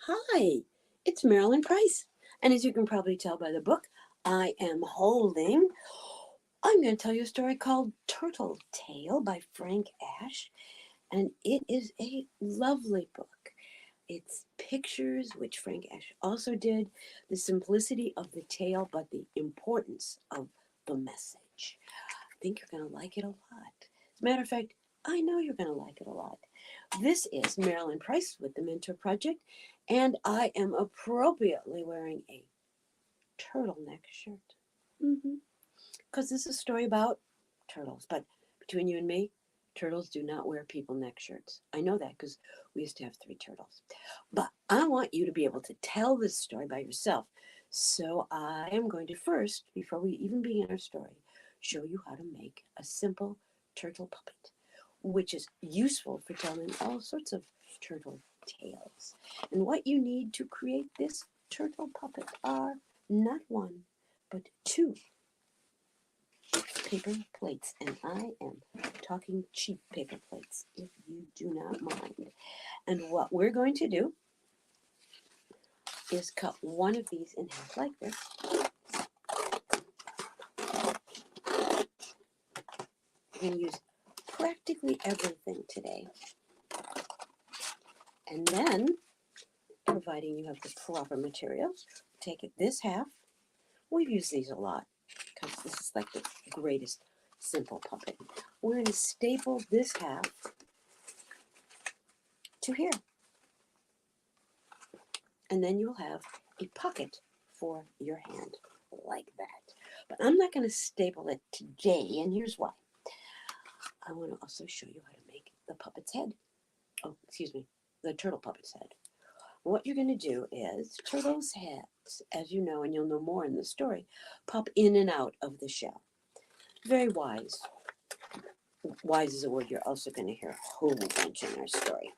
Hi, it's Marilyn Price. And as you can probably tell by the book I am holding, I'm going to tell you a story called Turtle Tale by Frank Asch. And it is a lovely book. It's pictures, which Frank Asch also did, the simplicity of the tale, but the importance of the message. I think you're going to like it a lot. As a matter of fact, I know you're going to like it a lot. This is Marilyn Price with the Mentor Project, and I am appropriately wearing a turtleneck shirt. Because this is a story about turtles. But between you and me, turtles do not wear people neck shirts. I know that because we used to have three turtles. But I want you to be able to tell this story by yourself. So I am going to first, before we even begin our story, show you how to make a simple turtle puppet, which is useful for telling all sorts of turtle tales. And what you need to create this turtle puppet are not one, but two paper plates. And I am talking cheap paper plates, if you do not mind. And what we're going to do is cut one of these in half like this. We're going to use practically everything today. And then, providing you have the proper materials, take it this half. We've used these a lot because this is like the greatest simple puppet. We're going to staple this half to here. And then you'll have a pocket for your hand like that. But I'm not going to staple it today, and here's why. I want to also show you how to make the puppet's head. Oh, excuse me, the turtle puppet's head. What you're going to do is turtles' heads, as you know, and you'll know more in the story, pop in and out of the shell. Very wise. Wise is a word you're also going to hear a whole bunch in our story.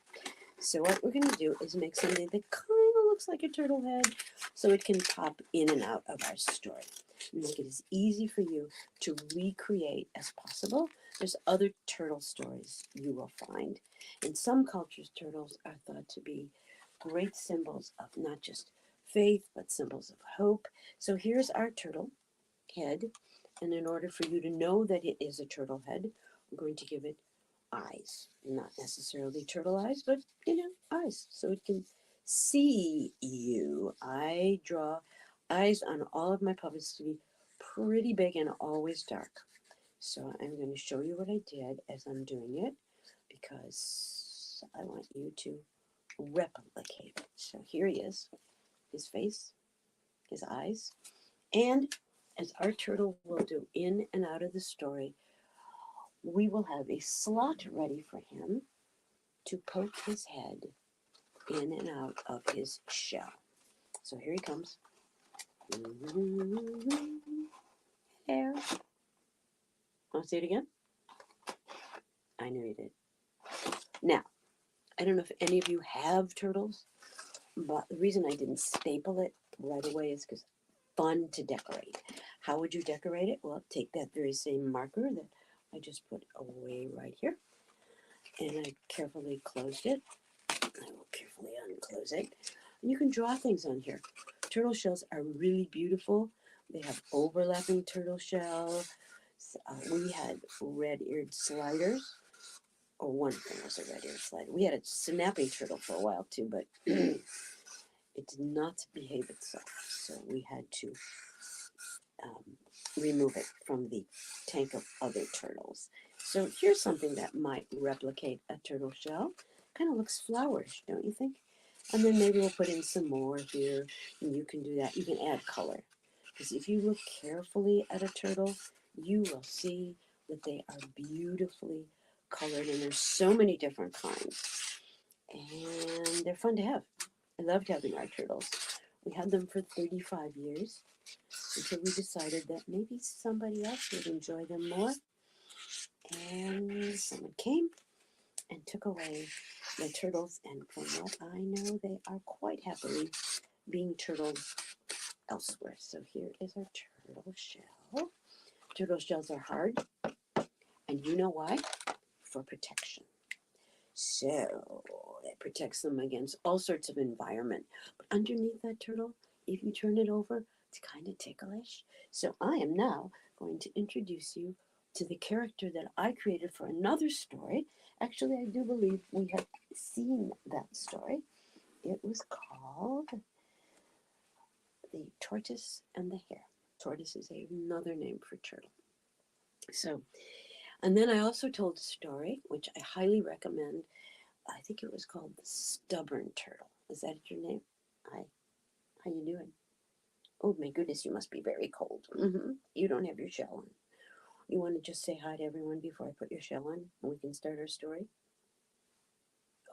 So what we're going to do is make something that kind of looks like a turtle head so it can pop in and out of our story. Make it as easy for you to recreate as possible. There's other turtle stories you will find. In some cultures, turtles are thought to be great symbols of not just faith, but symbols of hope. So here's our turtle head. And in order for you to know that it is a turtle head, we're going to give it eyes. Not necessarily turtle eyes, but, eyes. So it can see you. I draw eyes on all of my puppets to be pretty big and always dark. So I'm going to show you what I did as I'm doing it because I want you to replicate it. So here he is, his face, his eyes, and as our turtle will do in and out of the story, we will have a slot ready for him to poke his head in and out of his shell. So here he comes. There. Want to see it again? I know you did. Now, I don't know if any of you have turtles, but the reason I didn't staple it right away is because fun to decorate. How would you decorate it? Well, take that very same marker that I just put away right here, and I carefully closed it. I will carefully unclose it. And you can draw things on here. Turtle shells are really beautiful. They have overlapping turtle shell. We had red-eared sliders, or one of them was a red-eared slider. We had a snapping turtle for a while too, but it did not behave itself, so we had to remove it from the tank of other turtles. So here's something that might replicate a turtle shell. Kind of looks flowerish, don't you think? And then maybe we'll put in some more here, and you can do that. You can add color, because if you look carefully at a turtle, you will see that they are beautifully colored, and there's so many different kinds, and they're fun to have. I loved having our turtles. We had them for 35 years until we decided that maybe somebody else would enjoy them more, and someone came and took away the turtles, and from what I know, they are quite happily being turtles elsewhere. So here is our turtle shell. Turtle shells are hard, and you know why? For protection. So it protects them against all sorts of environment. But underneath that turtle, if you turn it over, it's kind of ticklish. So I am now going to introduce you to the character that I created for another story. Actually, I do believe we have seen that story. It was called The Tortoise and the Hare. Tortoise is another name for turtle. So, and then I also told a story, which I highly recommend. I think it was called The Stubborn Turtle. Is that your name? Hi. How you doing? Oh my goodness, you must be very cold. You don't have your shell on. You want to just say hi to everyone before I put your shell on and we can start our story?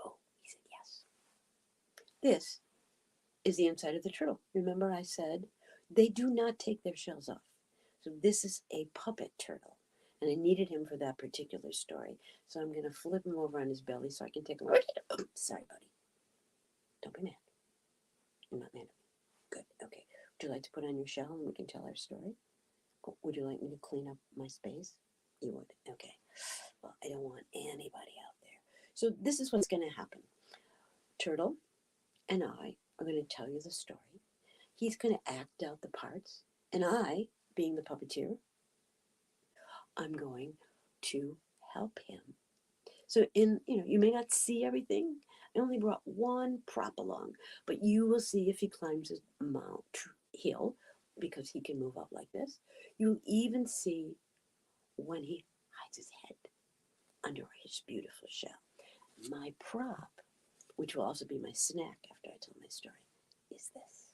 Oh, he said yes. This is the inside of the turtle. Remember I said they do not take their shells off. So this is a puppet turtle. And I needed him for that particular story. So I'm going to flip him over on his belly so I can take a look. Oh, sorry, buddy. Don't be mad. You're not mad at me. Good. Okay. Would you like to put on your shell and we can tell our story? Oh, would you like me to clean up my space? You would. Okay. Well, I don't want anybody out there. So this is what's going to happen. Turtle and I are going to tell you the story. He's going to act out the parts. And I, being the puppeteer, I'm going to help him. So you may not see everything. I only brought one prop along, but you will see if he climbs a hill because he can move up like this. You'll even see when he hides his head under his beautiful shell. My prop, which will also be my snack after I tell my story, is this.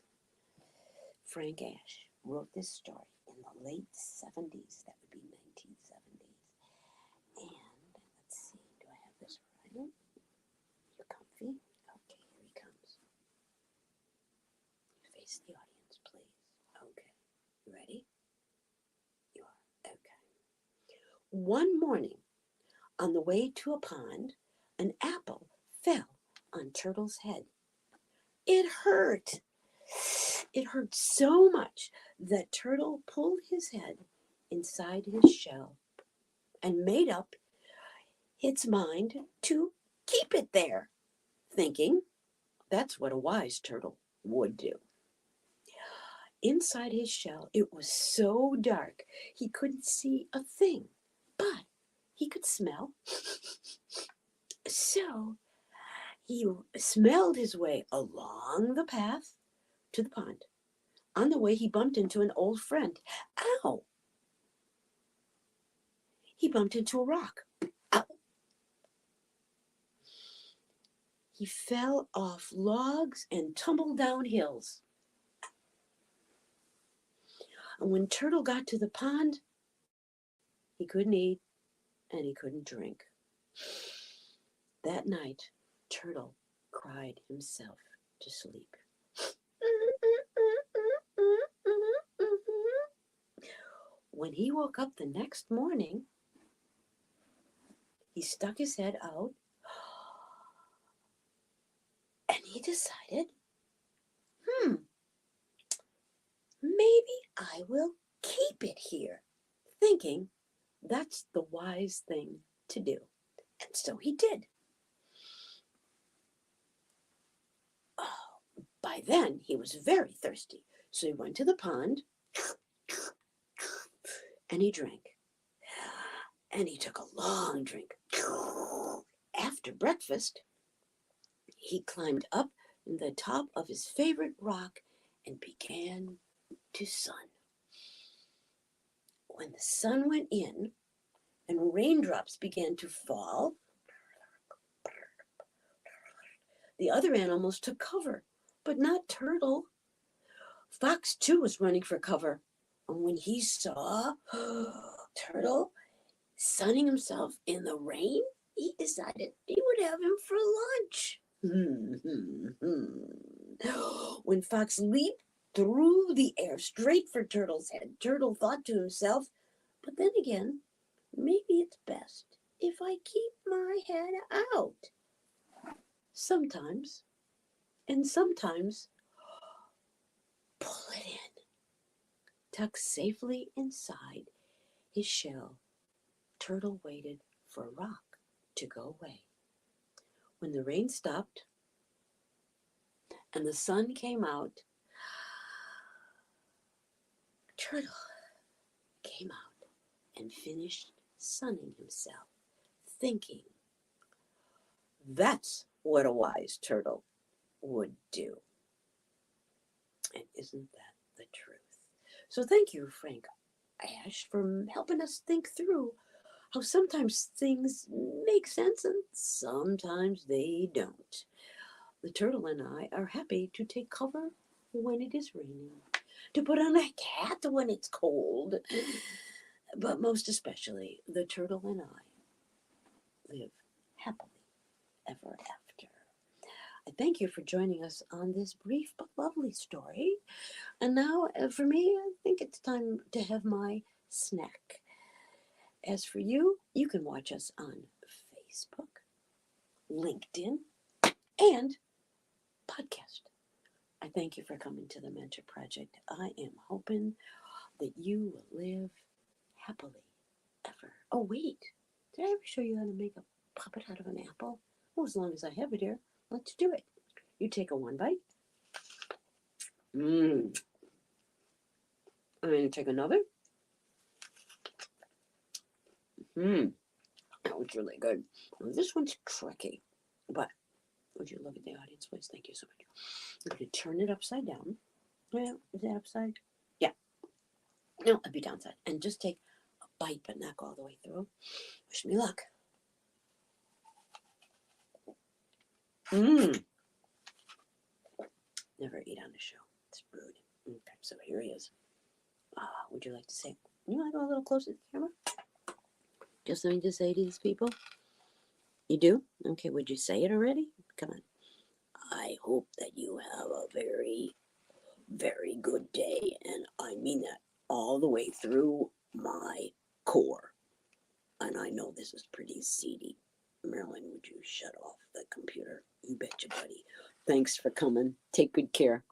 Frank Asch wrote this story in the late 70s. That would be 1970s. And let's see, do I have this right? You comfy? Okay, here he comes. Face the audience, please. Okay. You ready? You are. Okay. One morning, on the way to a pond, an apple fell on Turtle's head. It hurt. It hurt so much that Turtle pulled his head inside his shell and made up its mind to keep it there, thinking that's what a wise turtle would do. Inside his shell, it was so dark he couldn't see a thing, but he could smell. So he smelled his way along the path to the pond. On the way, he bumped into an old friend. Ow! He bumped into a rock. Ow! He fell off logs and tumbled down hills. And when Turtle got to the pond, he couldn't eat and he couldn't drink. That night, Turtle cried himself to sleep. When he woke up the next morning, he stuck his head out and he decided, maybe I will keep it here, thinking that's the wise thing to do. And so he did. Oh, by then, he was very thirsty, so he went to the pond and he drank. And he took a long drink. After breakfast, he climbed up the top of his favorite rock and began to sun. When the sun went in and raindrops began to fall, the other animals took cover, but not Turtle. Fox, too, was running for cover. And when he saw Turtle sunning himself in the rain, he decided he would have him for lunch. When Fox leaped through the air straight for Turtle's head, Turtle thought to himself, but then again, maybe it's best if I keep my head out. Sometimes, and sometimes, pull it in. Tucked safely inside his shell, Turtle waited for a rock to go away. When the rain stopped and the sun came out, Turtle came out and finished sunning himself, thinking, that's what a wise turtle would do. And isn't that the truth? So thank you, Frank Asch, for helping us think through how sometimes things make sense and sometimes they don't. The turtle and I are happy to take cover when it is raining, to put on a hat when it's cold, but most especially, the turtle and I live happily ever after. I thank you for joining us on this brief but lovely story. And now, for me, I think it's time to have my snack. As for you, you can watch us on Facebook, LinkedIn, and podcast. I thank you for coming to the Mentor Project. I am hoping that you will live happily ever. Oh, wait. Did I ever show you how to make a puppet out of an apple? Well, as long as I have it here, let's do it. You take a one bite. And then you take another. That was really good. Well, this one's tricky, but would you look at the audience, please? Thank you so much. I'm going to turn it upside down. Well, is it upside? Yeah. No, it'd be downside. And just take a bite, but not go all the way through. Wish me luck. Never eat on the show. It's rude. Okay, so here he is. Would you like to say? You want to go a little closer to the camera? Just something to say to these people? You do? Okay, would you say it already? Come on. I hope that you have a very, very good day, and I mean that all the way through my core. And I know this is pretty seedy. Marilyn, would you shut off the computer? You betcha, buddy. Thanks for coming. Take good care.